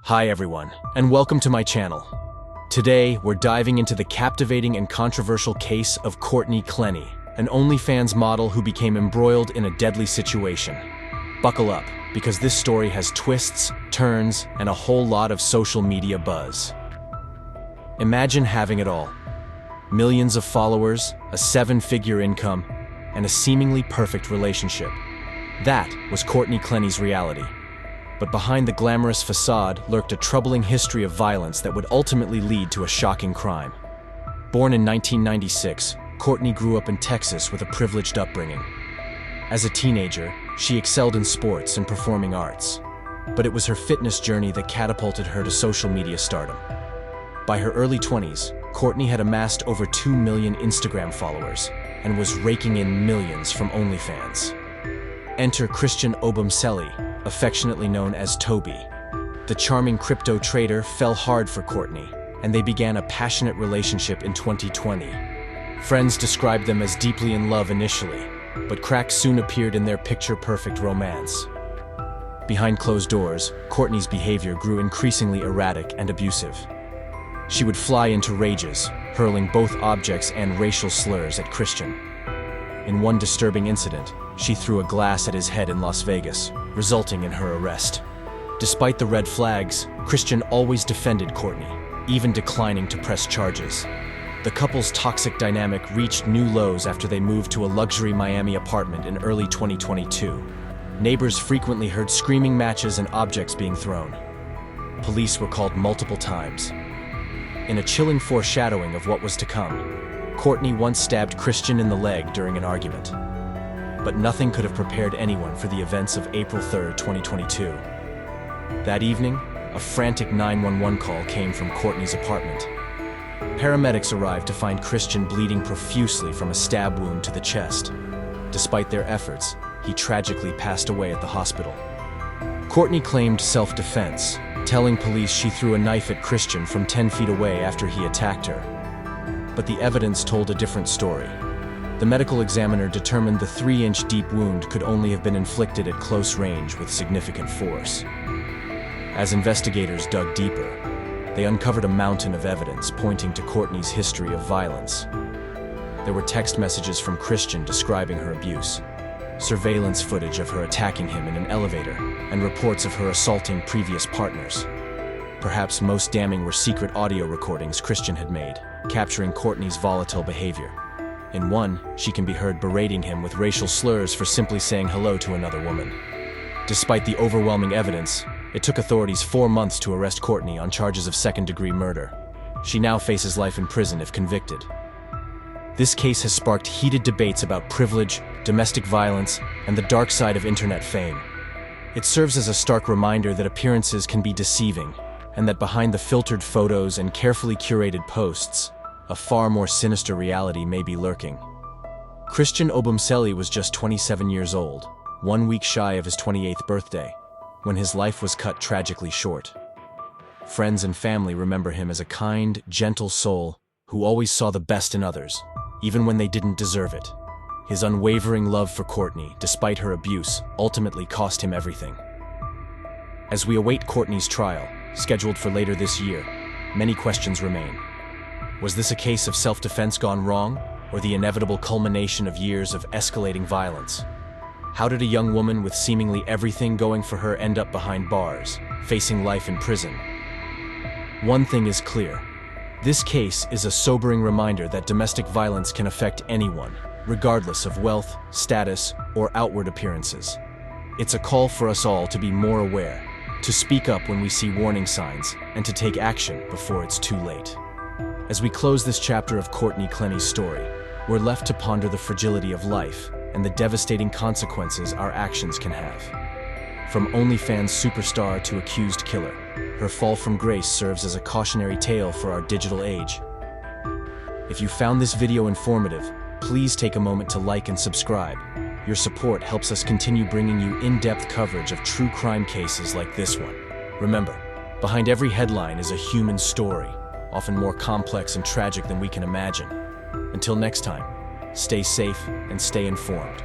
Hi everyone, and welcome to my channel. Today, we're diving into the captivating and controversial case of Courtney Clenney, an OnlyFans model who became embroiled in a deadly situation. Buckle up, because this story has twists, turns, and a whole lot of social media buzz. Imagine having it all. Millions of followers, a seven-figure income, and a seemingly perfect relationship. That was Courtney Clenney's reality. But behind the glamorous facade lurked a troubling history of violence that would ultimately lead to a shocking crime. Born in 1996, Courtney grew up in Texas with a privileged upbringing. As a teenager, she excelled in sports and performing arts. But it was her fitness journey that catapulted her to social media stardom. By her early 20s, Courtney had amassed over 2 million Instagram followers and was raking in millions from OnlyFans. Enter Christian Obumseli, affectionately known as Toby. The charming crypto trader fell hard for Courtney, and they began a passionate relationship in 2020. Friends described them as deeply in love initially, but cracks soon appeared in their picture-perfect romance. Behind closed doors, Courtney's behavior grew increasingly erratic and abusive. She would fly into rages, hurling both objects and racial slurs at Christian. In one disturbing incident, she threw a glass at his head in Las Vegas, resulting in her arrest. Despite the red flags, Christian always defended Courtney, even declining to press charges. The couple's toxic dynamic reached new lows after they moved to a luxury Miami apartment in early 2022. Neighbors frequently heard screaming matches and objects being thrown. Police were called multiple times. In a chilling foreshadowing of what was to come, Courtney once stabbed Christian in the leg during an argument. But nothing could have prepared anyone for the events of April 3, 2022. That evening, a frantic 911 call came from Courtney's apartment. Paramedics arrived to find Christian bleeding profusely from a stab wound to the chest. Despite their efforts, he tragically passed away at the hospital. Courtney claimed self-defense, telling police she threw a knife at Christian from 10 feet away after he attacked her. But the evidence told a different story. The medical examiner determined the 3-inch deep wound could only have been inflicted at close range with significant force. As investigators dug deeper, they uncovered a mountain of evidence pointing to Courtney's history of violence. There were text messages from Christian describing her abuse, surveillance footage of her attacking him in an elevator, and reports of her assaulting previous partners. Perhaps most damning were secret audio recordings Christian had made, capturing Courtney's volatile behavior. In one, she can be heard berating him with racial slurs for simply saying hello to another woman. Despite the overwhelming evidence, it took authorities 4 months to arrest Courtney on charges of second-degree murder. She now faces life in prison if convicted. This case has sparked heated debates about privilege, domestic violence, and the dark side of internet fame. It serves as a stark reminder that appearances can be deceiving, and that behind the filtered photos and carefully curated posts, a far more sinister reality may be lurking. Christian Obumseli was just 27 years old, 1 week shy of his 28th birthday, when his life was cut tragically short. Friends and family remember him as a kind, gentle soul who always saw the best in others, even when they didn't deserve it. His unwavering love for Courtney, despite her abuse, ultimately cost him everything. As we await Courtney's trial, scheduled for later this year, many questions remain. Was this a case of self-defense gone wrong, or the inevitable culmination of years of escalating violence? How did a young woman with seemingly everything going for her end up behind bars, facing life in prison? One thing is clear. This case is a sobering reminder that domestic violence can affect anyone, regardless of wealth, status, or outward appearances. It's a call for us all to be more aware, to speak up when we see warning signs, and to take action before it's too late. As we close this chapter of Courtney Clenney's story, we're left to ponder the fragility of life and the devastating consequences our actions can have. From OnlyFans superstar to accused killer, her fall from grace serves as a cautionary tale for our digital age. If you found this video informative, please take a moment to like and subscribe. Your support helps us continue bringing you in-depth coverage of true crime cases like this one. Remember, behind every headline is a human story, often more complex and tragic than we can imagine. Until next time, stay safe and stay informed.